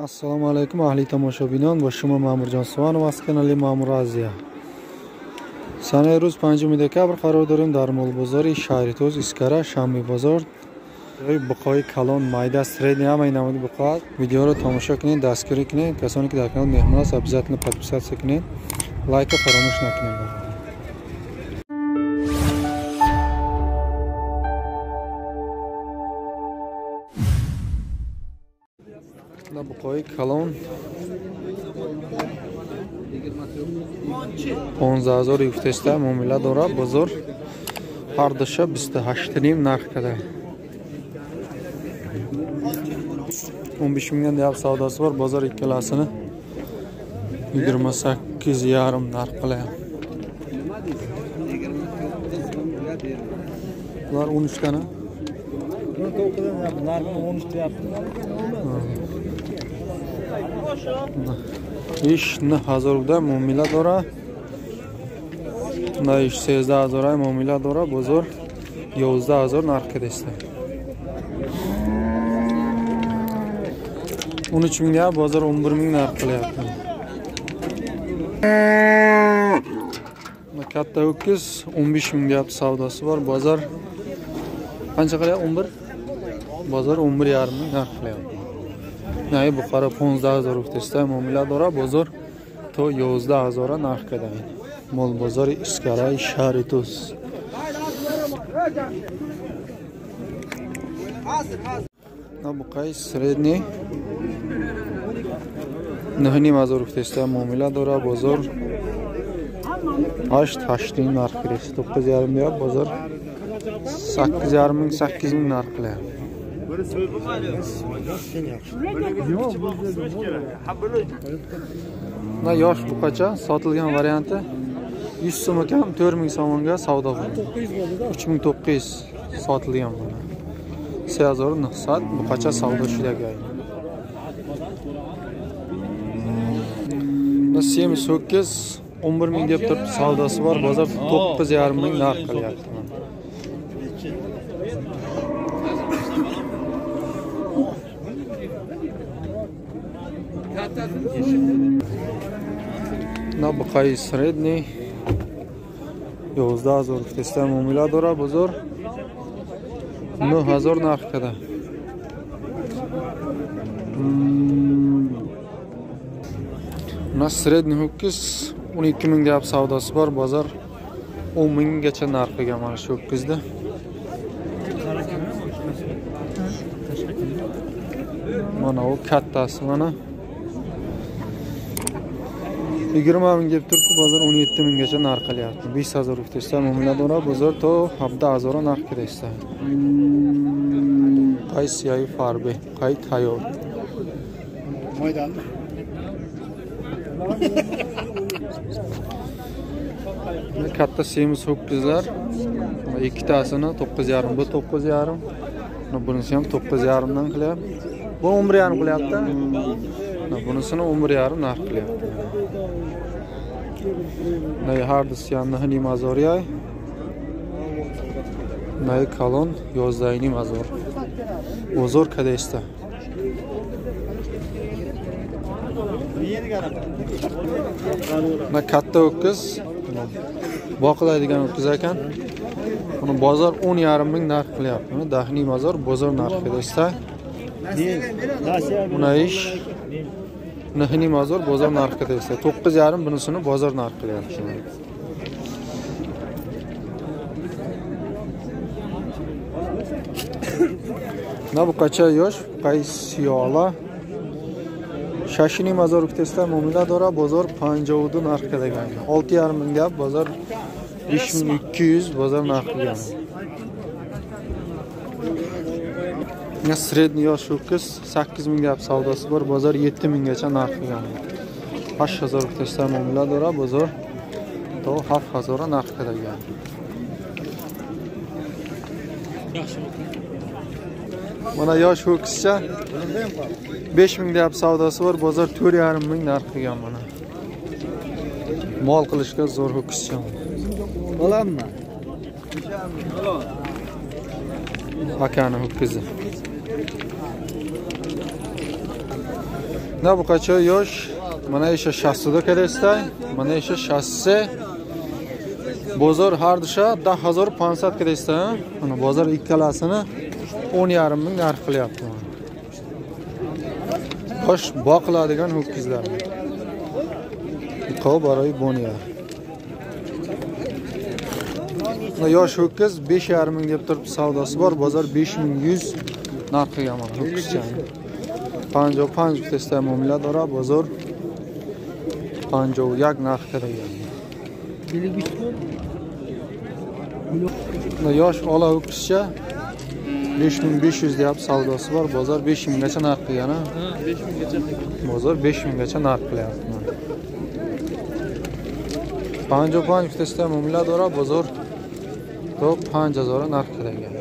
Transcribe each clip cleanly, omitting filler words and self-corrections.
Assalomu alaykum ahli tomoshabinlar, va shuma Ma'murjon Suvonov az kanali Ma'mur Aziya. Sana roz 5 dekabr qaror داریم در مول بازار شهریتوز اسکرا شامی بازار بقای کلان مایده سرید هم این نمود بقای ویدیو رو تماشا کنید، دستگیری کنید. کسانی که در کانال مهمان هست обязательно подписаться کنید، لایک فراموش نکنید. بقای کلان 15000 یفتسته معامله داره. بازار هر دشه 28 نیم نرخ کرده. 15 میلیون دیاب savdosi bor. Bozor ikkalasini 28 yarim narx qiladi. Bular 13 tane. ish 9000 da muomala dora. Na ish 13000 muomala dora. Bozor 11000 narx qildi. 13 ming ya, bozor 11 ming narx qilyapti. Katta ho'kiz 15 ming deyapti savdosi bor. Bozor qancha qilyapti? 11. Bozor 11,5 ming narx qilyapti. Nay bu qara 15000 o'tishda muomala dora. Bozor to 11000 narx qiladi. Mol bozor iskara Shahritos. Na bu qay sredniy 9000 o'tishda muomala dora. Bozor 8 ming narx qiladi. 9,5 deyap, bozor 8,5 ming 8 ming narx qiladi. Na yosh buqacha sotilgan varianti 100 so'm ekan, 4000 so'mga savdo qildi. 3900 sotilgan bu. 3900 buqacha savdo shidagi. Na semiz ho'kiz 11 ming deb turib savdosi bor. Bozor 9,5 ming narx qilyapti. Na baqay sredniy 11000 o'tishda muomala dora. Bozor 9000 narx qildi. Na sredniy ho'kiz 12 ming deyap savdosi bor. Bozor 10 minggacha narx qilgan mana shu ho'kizni. Mana o kattasi mana 20 ming deb turibdi. Bozor 17 minggacha narx qilyapti. 5000 o'tishda muomala dora. Bozor to 17000 narx qildi. Qay siyahi farbi, qay tayyor. Maydon. Katta semiz ho'kizlar. Ikkitasini 9,5 bu 9,5. Bunisi ham 9,5 dan qilyapti. Bu 11,5 qilyapti. Bunisini 11,5 narx qilyapti. Nay hardisiyan 9000 yay. Nay kalon 11000. Bozor kadesta. Na katta ho'kiz. Boqilaydigan ho'kiz ekan. Buni bozor 10,5 ming narx qilyapti. Daxniy bozor narx kadesta. Buna ish Nahni mazor bozor narxi desa 9,5 bunisini bozor narxi qilyapti. Na bu qacha yosh, qaysiyola 6000 o'tishda muomala dora. Bozor 50 narxi qilgan. 6,5 ming deb bozor 5200 bozor narxi qilgan. Na sredniy yosh ho'kiz 8 ming deb savdosi bor. Bozor 7 minggacha narx qilgan. 8000 o'tishda muomala dora. Bozor to 7000 narx qilgan. Mana yosh ho'kizcha 5 ming deb savdosi bor. Bozor 4,5 ming narx qilgan mana. Mol qilishga zo'r ho'kizcha. Bo'lammi? Akani ho'kizi. Na bu qacha yosh. Mana esha shassida kadestay. Mana esha shasse. Bozor har dusha 10500 kadestay. Mana bozor ikkalasini 10,5 ming narx qilyapti. Xo'sh, boqiladigan ho'kizlar. Qov baroy boniya. Yosh ho'kiz 5,5 ming deb turib savdosi bor. Bozor 5100 narxiga mana ho'kizcha. 55 vitesda muomala dora, bozor 51 narxga degan. Yosh ola ho'kizcha 5500 deyap savdosi bor. Bozor 5000 gacha narx qilgan. Ha, 5000 gacha. Bozor 5000 gacha narx qilyapti. 55 vitesda muomala dora, bozor top 5000 narx qilingan.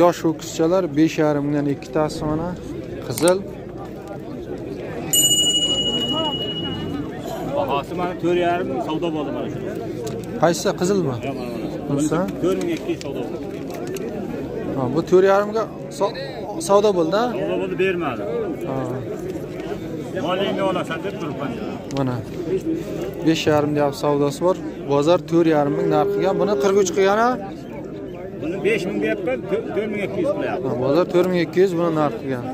Yosh ho'kizchalar 5,5 mingdan 2 tasi mana qizil. Bahası mana 4,5 ming savdo bo'ldi mana shu. Qaysi qizilmi? Bunisi 4200 savdo bo'ldi. Ha, bu 4,5 mingga savdo bo'ldi, ha? Savdo bo'ldi, bermadi. Ha. Molingni olasan deb turibman. Mana 5,5 deyap savdosi bor. Bozor 4,5 ming narxiga. Buni 43 qilgan, ha? Buni 5000 deyapman, 4200 qilyapti. Bozor 4200 buni narx qilgan.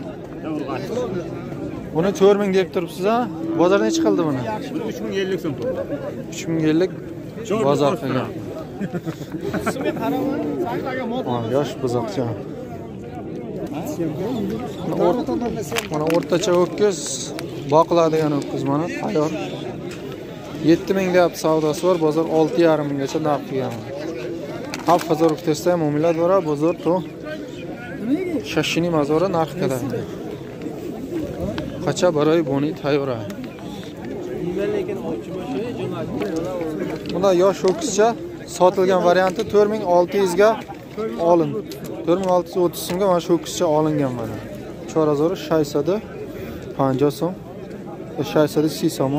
Buni 4000 deb turibsiz, ha? Bozor necha qildi buni? 3050 so'm turibdi. 3050 bozor qilgan. Yosh buzoqcha. Mana o'rtacha ho'kiz, boqiladigan ho'kiz mana tayyor. 7000 deyapti savdosi bor, bozor 6,5 minggacha narx qilgan. Haf hazor vitesda muomala dora, bozor to shashini mazora narx qiladi. Qacha baroy boni tayyor. Bunda yosh ho'kizcha sotilgan varianti 4600 ga olin. 4630 so'mga mana shu ho'kizcha olingan mana. Chorazori shaysada 50 so'm. Shaysada 6 so'm.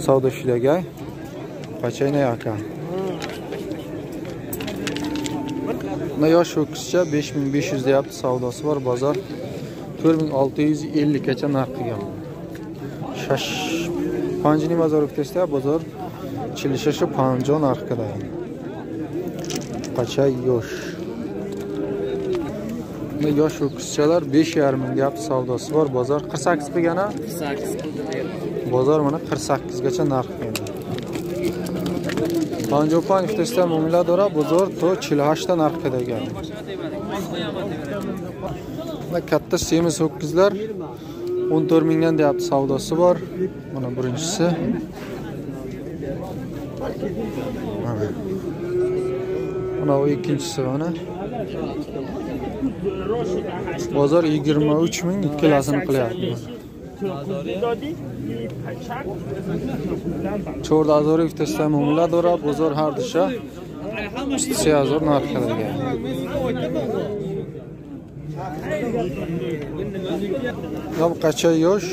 Savdo ishlagan. Qachayna aka. Bunda yosh ho'kizcha 5500 deyapti, savdosi bor, bozor 4650 gacha narx qilgan. Shash Panjini bozor vitesda bozor chilishishi 50 narxga da. Qacha yosh. Bunda yosh ho'kizchalar 5,5 ming deyapti, savdosi bor, bozor 48 qilgan, ha? 48 qildi. Bozor mana 48 gacha narx qilgan. 55 vitesda muomala dora, bozor to 48 ta narxga degan. Bunda katta semiz ho'kizlar 14 mingdan deyapti, savdosi bor. Mana birinchisi. Mana o ikkinchisi mana. Bozor 23 ming ikkalasini qilyapti. Chorda azori vitesda muomala dora, bozor har dusha 3000 narx qilingan. Yo'q qacha yosh.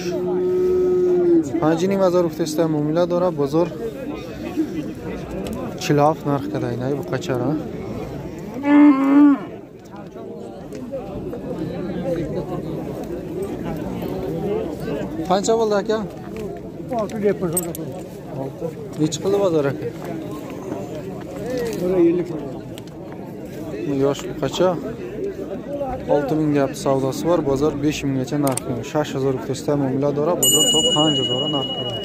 Panjini bozor vitesda muomala dora, bozor chilaf narx qilingan bu qachara. Qancha bo'ldi aka? 6 deb qo'ydim. 6. Nech qildi bozor aka? 50. Yosh qacha? 6000 deyapti, savdosi bor, bozor 5000 gacha narx qilgan. 6000 vitesda muomala dora, bozor top 5000 narx qilgan.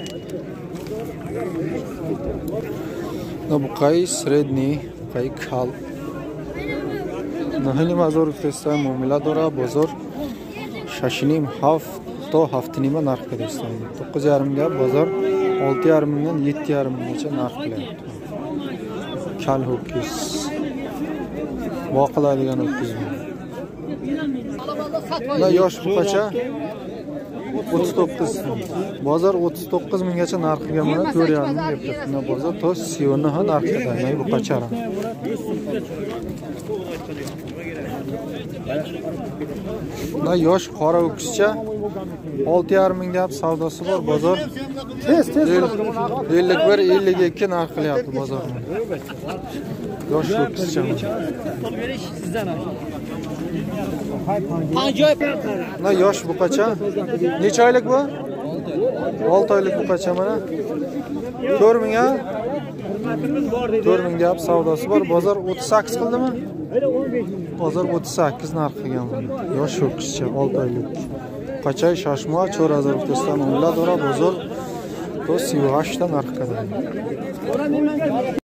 Bu qay sredniy, qay kal. Nahli bozor vitesda muomala dora, bozor shashinim to haftinima narx qilyapti. 9,5 ga bozor 6,5 mingdan 7,5 minggacha narx qilyapti. Kal ho'kiz. Boqiladigan ho'kiz. Bunda yosh buqacha 39. Bozor 39 minggacha narx qilgan mana 4,5 ming deb turibdi. Bunda bozor to Sionni ham narx qiladi buqacha. Bunda yosh qora ho'kizcha 6,5 ming deb savdosi bor, bozor 51-52 narx qilyapti bozorda. Yosh ho'kizcha. Panjoy Mana yosh buqacha. Necha oylik bu? 6 oylik buqacha mana. 4000 ga. 4000 gap savdosi bor. Bozor 38 qildimi? Bozor 38 narx qilgan buni. Yosh ho'kizcha 6 oylik. Buqacha shoshma 4000 rupiyadan o'nlab bozor. To 38 ta narx qiladi.